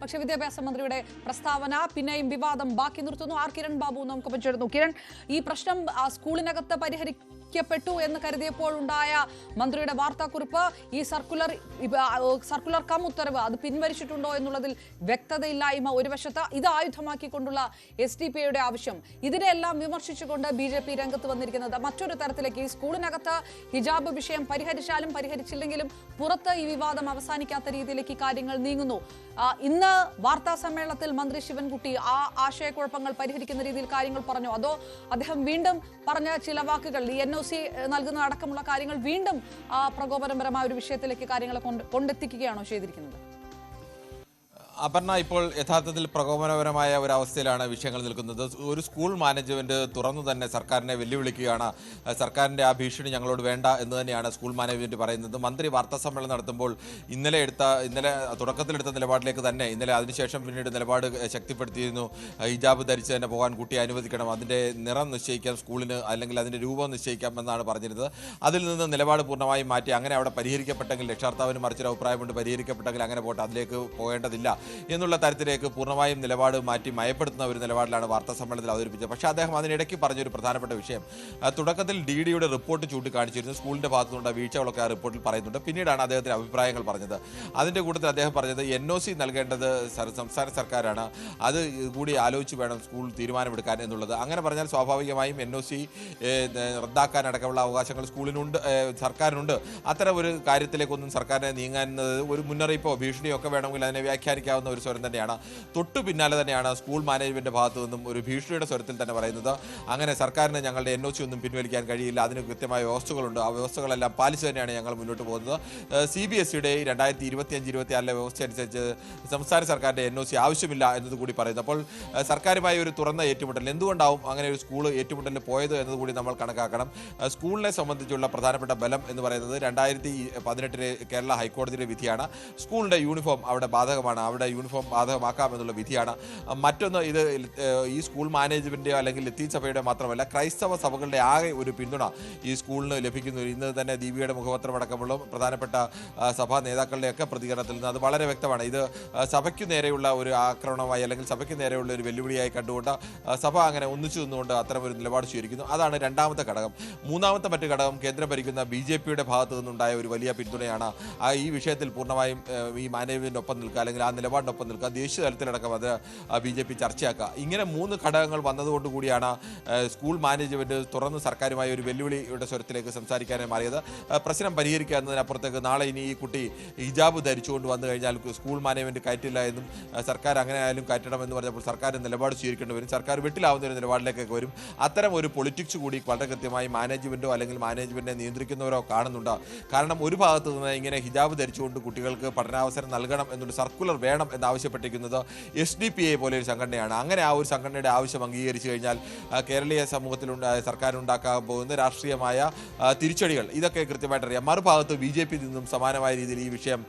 പക്ഷേ വിദ്യാഭ്യാസ മന്ത്രിയുടെ പ്രസ്താവന പിന്നെയും വിവാദം ബാക്കി നിർത്തുന്നു. ആർ കിരൺ ബാബു നമുക്ക് പറ്റിയെടുത്തു. കിരൺ, ഈ പ്രശ്നം സ്കൂളിനകത്ത് പരിഹരിക്കപ്പെട്ടു എന്ന് കരുതിയപ്പോൾ ഉണ്ടായ മന്ത്രിയുടെ വാർത്താക്കുറിപ്പ്, ഈ സർക്കുലർ കം ഉത്തരവ് അത് പിൻവലിച്ചിട്ടുണ്ടോ എന്നുള്ളതിൽ വ്യക്തതയില്ലായ്മ ഒരു വശത്ത്, ഇത് ആയുധമാക്കിക്കൊണ്ടുള്ള SDP ആവശ്യം, ഇതിനെല്ലാം വിമർശിച്ചുകൊണ്ട് BJP രംഗത്ത് വന്നിരിക്കുന്നത് മറ്റൊരു തരത്തിലേക്ക്. ഈ സ്കൂളിനകത്ത് ഹിജാബ് വിഷയം പരിഹരിച്ചാലും പരിഹരിച്ചില്ലെങ്കിലും പുറത്ത് ഈ വിവാദം അവസാനിക്കാത്ത രീതിയിലേക്ക് കാര്യങ്ങൾ നീങ്ങുന്നു. ഇന്ന് വാർത്താ സമ്മേളനത്തിൽ മന്ത്രി ശിവൻകുട്ടി ആ ആശയക്കുഴപ്പങ്ങൾ പരിഹരിക്കുന്ന രീതിയിൽ കാര്യങ്ങൾ പറഞ്ഞു, അതോ അദ്ദേഹം വീണ്ടും പറഞ്ഞ ചില വാക്കുകൾ, ഈ NOC നൽകുന്ന അടക്കമുള്ള കാര്യങ്ങൾ വീണ്ടും പ്രകോപനപരമായ ഒരു വിഷയത്തിലേക്ക് കാര്യങ്ങളെ കൊണ്ടെത്തിക്കുകയാണോ ചെയ്തിരിക്കുന്നത്? അപർണ, ഇപ്പോൾ യഥാർത്ഥത്തിൽ പ്രകോപനപരമായ ഒരു അവസ്ഥയിലാണ് വിഷയങ്ങൾ നിൽക്കുന്നത്. ഒരു സ്കൂൾ മാനേജ്മെന്റ് തുറന്നു തന്നെ സർക്കാരിനെ വെല്ലുവിളിക്കുകയാണ്. സർക്കാരിൻ്റെ ആ ഭീഷണി ഞങ്ങളോട് വേണ്ട എന്ന് തന്നെയാണ് സ്കൂൾ മാനേജ്മെന്റ് പറയുന്നത്. മന്ത്രി വാർത്താ സമ്മേളനം നടത്തുമ്പോൾ ഇന്നലെ തുടക്കത്തിലെടുത്ത നിലപാടിലേക്ക് തന്നെ ഇന്നലെ അതിനുശേഷം പിന്നീട് നിലപാട് ശക്തിപ്പെടുത്തിയിരുന്നു. ഹിജാബ് ധരിച്ച് തന്നെ പോകാൻ കുട്ടിയെ അനുവദിക്കണം, അതിൻ്റെ നിറം നിശ്ചയിക്കാം സ്കൂളിന്, അല്ലെങ്കിൽ അതിൻ്റെ രൂപം നിശ്ചയിക്കാം എന്നാണ് പറഞ്ഞിരുന്നത്. അതിൽ നിന്ന് നിലപാട് പൂർണ്ണമായും മാറ്റി അങ്ങനെ അവിടെ പരിഹരിക്കപ്പെട്ടെങ്കിൽ, രക്ഷാകർത്താവിന് മറിച്ചൊരു അഭിപ്രായമുണ്ട്, പരിഹരിക്കപ്പെട്ടെങ്കിൽ അങ്ങനെ പോട്ടെ, അതിലേക്ക് പോകേണ്ടതില്ല എന്നുള്ള തരത്തിലേക്ക് പൂർണ്ണമായും നിലപാട് മാറ്റി മയപ്പെടുത്തുന്ന ഒരു നിലപാടിലാണ് വാർത്താ സമ്മേളനത്തിൽ അവതരിപ്പിച്ചത്. പക്ഷേ അദ്ദേഹം അതിനിടയ്ക്ക് പറഞ്ഞൊരു പ്രധാനപ്പെട്ട വിഷയം, തുടക്കത്തിൽ DDയുടെ റിപ്പോർട്ട് ചൂണ്ടിക്കാണിച്ചിരുന്നു, സ്കൂളിൻ്റെ ഭാഗത്തുനിന്നുള്ള വീഴ്ചകളൊക്കെ ആ റിപ്പോർട്ടിൽ പറയുന്നുണ്ട്. പിന്നീടാണ് അദ്ദേഹത്തിന് അഭിപ്രായങ്ങൾ പറഞ്ഞത്. അതിൻ്റെ കൂട്ടത്തിൽ അദ്ദേഹം പറഞ്ഞത് NOC നൽകേണ്ടത് സംസ്ഥാന സർക്കാരാണ്, അത് കൂടി ആലോചിച്ച് വേണം സ്കൂൾ തീരുമാനമെടുക്കാൻ എന്നുള്ളത്. അങ്ങനെ പറഞ്ഞാൽ സ്വാഭാവികമായും NOC റദ്ദാക്കാനടക്കമുള്ള അവകാശങ്ങൾ സ്കൂളിനുണ്ട്, സർക്കാരിനുണ്ട്. അത്തരം ഒരു കാര്യത്തിലേക്കൊന്നും സർക്കാരിനെ നീങ്ങാൻ ഒരു മുന്നറിയിപ്പോ ഭീഷണിയോ ഒക്കെ വേണമെങ്കിൽ അതിനെ വ്യാഖ്യാനിക്കാവുന്ന ഒരു സ്വരം തന്നെയാണ്. തൊട്ടു പിന്നാലെ തന്നെയാണ് സ്കൂൾ മാനേജ്മെന്റ് ഭാഗത്തു നിന്നും ഒരു ഭീഷണിയുടെ സ്വരത്തിൽ തന്നെ പറയുന്നത്, അങ്ങനെ സർക്കാരിന് ഞങ്ങളുടെ NOC ഒന്നും പിൻവലിക്കാൻ കഴിയില്ല, അതിന് കൃത്യമായ വ്യവസ്ഥകളുണ്ട്, ആ വ്യവസ്ഥകളെല്ലാം പാലിച്ചു തന്നെയാണ് ഞങ്ങൾ മുന്നോട്ട് പോകുന്നത്. CBSEയുടെ 2025-26 വ്യവസ്ഥ അനുസരിച്ച് സംസ്ഥാന സർക്കാരിൻ്റെ NOC ആവശ്യമില്ല എന്നതുകൂടി പറയുന്നു. അപ്പോൾ സർക്കാരുമായി ഒരു തുറന്ന ഏറ്റുമുട്ടൽ, എന്തുകൊണ്ടാവും അങ്ങനെ ഒരു സ്കൂൾ ഏറ്റുമുട്ടലിന് പോയത് എന്നതുകൂടി നമ്മൾ കണക്കാക്കണം. സ്കൂളിനെ സംബന്ധിച്ചുള്ള പ്രധാനപ്പെട്ട ബലം എന്ന് പറയുന്നത് 2018 കേരള ഹൈക്കോടതിയുടെ വിധിയാണ്. സ്കൂളിൻ്റെ യൂണിഫോം അവിടെ ബാധകമാണ്, അവിടെ യൂണിഫോം ബാധകമാക്കാമെന്നുള്ള വിധിയാണ്. മറ്റൊന്ന്, ഇത് ഈ സ്കൂൾ മാനേജ്മെൻറ്റോ അല്ലെങ്കിൽ ലത്തീൻ സഭയുടെ മാത്രമല്ല ക്രൈസ്തവ സഭകളുടെ ആകെ ഒരു പിന്തുണ ഈ സ്കൂളിന് ലഭിക്കുന്നു. ഇന്ന് തന്നെ ദീപികയുടെ മുഖപത്രം അടക്കമുള്ള പ്രധാനപ്പെട്ട സഭാ നേതാക്കളുടെയൊക്കെ പ്രതികരണത്തിൽ നിന്ന് അത് വളരെ വ്യക്തമാണ്. ഇത് സഭയ്ക്ക് നേരെയുള്ള ഒരു ആക്രമണമായി അല്ലെങ്കിൽ സഭയ്ക്ക് നേരെയുള്ള ഒരു വെല്ലുവിളിയായി കണ്ടുകൊണ്ട് സഭ അങ്ങനെ ഒന്നിച്ചു നിന്നുകൊണ്ട് അത്തരം ഒരു നിലപാട് സ്വീകരിക്കുന്നു. അതാണ് രണ്ടാമത്തെ ഘടകം. മൂന്നാമത്തെ മറ്റു ഘടകം, കേന്ദ്രം ഭരിക്കുന്ന BJPയുടെ ഭാഗത്തു നിന്നുണ്ടായ ഒരു വലിയ പിന്തുണയാണ്. ഈ വിഷയത്തിൽ പൂർണ്ണമായും ഈ മാനേജ്മെന്റിനൊപ്പം നിൽക്കുക, അല്ലെങ്കിൽ ആ നിലപാടിനൊപ്പം നിൽക്കുക, ദേശീയ തലത്തിലടക്കം അത് BJP ചർച്ചയാക്കുക. ഇങ്ങനെ മൂന്ന് ഘടകങ്ങൾ വന്നതുകൊണ്ട് കൂടിയാണ് സ്കൂൾ മാനേജ്മെന്റ് തുറന്ന് സർക്കാരുമായി ഒരു വെല്ലുവിളിയുടെ സ്വരത്തിലേക്ക് സംസാരിക്കാനായി മാറിയത്. പ്രശ്നം പരിഹരിക്കുക എന്നതിനപ്പുറത്തേക്ക് നാളെ ഇനി ഈ കുട്ടി ഹിജാബ് ധരിച്ചുകൊണ്ട് വന്നു കഴിഞ്ഞാൽ സ്കൂൾ മാനേജ്മെന്റ് കയറ്റില്ല എന്നും സർക്കാർ അങ്ങനെ ആയാലും കയറ്റണമെന്ന് പറഞ്ഞപ്പോൾ സർക്കാർ നിലപാട് സ്വീകരിക്കേണ്ടി വരും, സർക്കാർ വിട്ടിലാവുന്ന ഒരു നിലപാടിലേക്കൊക്കെ വരും. അത്തരം ഒരു പൊളിറ്റിക്സ് കൂടി വളരെ കൃത്യമായി മാനേജ്മെന്റോ അല്ലെങ്കിൽ മാനേജ്മെന്റിനെ നിയന്ത്രിക്കുന്നവരോ കാണുന്നുണ്ട്. കാരണം ഒരു ഭാഗത്ത് നിന്ന് ഇങ്ങനെ ഹിജാബ് ധരിച്ചുകൊണ്ട് കുട്ടികൾക്ക് പഠനാവസരം നൽകണം എന്നൊരു സർക്കുലർ വേണം എന്നാവശ്യപ്പെട്ടിരിക്കുന്നത് SDP പോലെ ഒരു സംഘടനയാണ്. അങ്ങനെ ആ ഒരു സംഘടനയുടെ ആവശ്യം അംഗീകരിച്ചു കഴിഞ്ഞാൽ കേരളീയ സർക്കാരുണ്ടാക്കാൻ പോകുന്ന രാഷ്ട്രീയമായ തിരിച്ചടികൾ ഇതൊക്കെ കൃത്യമായിട്ട് അറിയാം. മറുഭാഗത്ത് BJP നിന്നും സമാനമായ രീതിയിൽ ഈ വിഷയം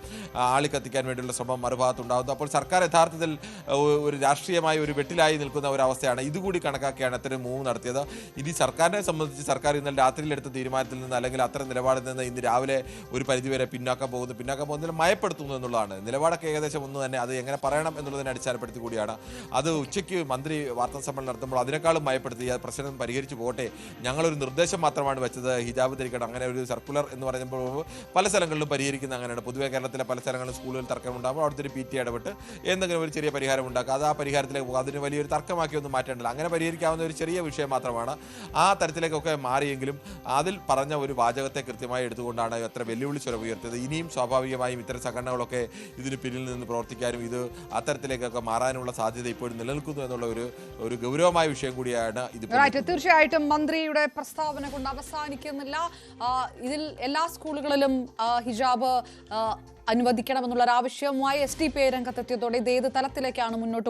ആളിക്കത്തിക്കാൻ വേണ്ടിയുള്ള ശ്രമം മറുഭാഗത്തുണ്ടാകുന്നു. അപ്പോൾ സർക്കാർ യഥാർത്ഥത്തിൽ ഒരു രാഷ്ട്രീയമായ ഒരു വെട്ടിലായി നിൽക്കുന്ന ഒരു അവസ്ഥയാണ്. ഇതുകൂടി കണക്കാക്കിയാണ് അത്തരം മൂവ് നടത്തിയത്. ഇനി സർക്കാരിനെ സംബന്ധിച്ച് സർക്കാർ ഇന്നലെ രാത്രിയിലെടുത്ത തീരുമാനത്തിൽ നിന്ന് അല്ലെങ്കിൽ അത്തരം നിലപാടിൽ നിന്ന് ഇന്ന് രാവിലെ ഒരു പരിധിവരെ പിന്നാക്കം പോകുന്നതിൽ മയപ്പെടുത്തുന്നു എന്നുള്ളതാണ്. നിലപാടൊക്കെ ഏകദേശം ഒന്ന് തന്നെ, അത് എങ്ങനെ പറയണം എന്നുള്ളതിനെ അടിസ്ഥാനപ്പെടുത്തി കൂടിയാണ്. അത് ഉച്ചയ്ക്ക് മന്ത്രി വാർത്താ സമ്മേളനം നടത്തുമ്പോൾ അതിനേക്കാളും മയപ്പെടുത്തി ആ പ്രശ്നം പരിഹരിച്ചു പോകട്ടെ, ഞങ്ങളൊരു നിർദ്ദേശം മാത്രമാണ് വെച്ചത്, ഹിജാബ് ധരിക്കണം, അങ്ങനെ ഒരു സർക്കുലർ എന്ന് പറയുമ്പോൾ പല സ്ഥലങ്ങളിലും പരിഹരിക്കുന്ന അങ്ങനെയാണ്. പൊതുവെ കേരളത്തിലെ പല സ്ഥലങ്ങളിലും സ്കൂളുകളിൽ തർക്കമുണ്ടാകുമ്പോൾ അവിടുത്തെ ഒരു PT ഇടപെട്ട് എന്തെങ്കിലും ഒരു ചെറിയ പരിഹാരം ഉണ്ടാക്കുക, അത് ആ പരിഹാരത്തിലേക്ക് പോകുക, അതിന് വലിയൊരു തർക്കമാക്കി ഒന്നും മാറ്റേണ്ടല്ല, അങ്ങനെ പരിഹരിക്കാവുന്ന ഒരു ചെറിയ വിഷയം മാത്രമാണ്. ആ തരത്തിലേക്കൊക്കെ മാറിയെങ്കിലും അതിൽ പറഞ്ഞ ഒരു വാചകത്തെ കൃത്യമായി എടുത്തുകൊണ്ടാണ് അത്ര വെല്ലുവിളി സ്വരം ഉയർത്തിയത്. ഇനിയും സ്വാഭാവികമായും ഇത്തരം സംഘടനകളൊക്കെ ഇതിന് പിന്നിൽ നിന്ന് പ്രവർത്തിക്കാനും ഇത് അത്തരത്തിലേക്കൊക്കെ മാറാനുള്ള സാധ്യത ഇപ്പോഴും നിലനിൽക്കുന്നു എന്നുള്ള ഒരു ഗൗരവമായ വിഷയം കൂടിയാണ് ഇത്. തീർച്ചയായിട്ടും മന്ത്രിയുടെ പ്രസ്താവന കൊണ്ട് അവസാനിക്കുന്നില്ല. ഇതിൽ എല്ലാ സ്കൂളുകളിലും ഹിജാബ് അനുവദിക്കണമെന്നുള്ള ഒരു ആവശ്യവുമായി SDP രംഗത്തെത്തിയതോടെ ഇത് ഏത് തലത്തിലേക്കാണ് മുന്നോട്ട്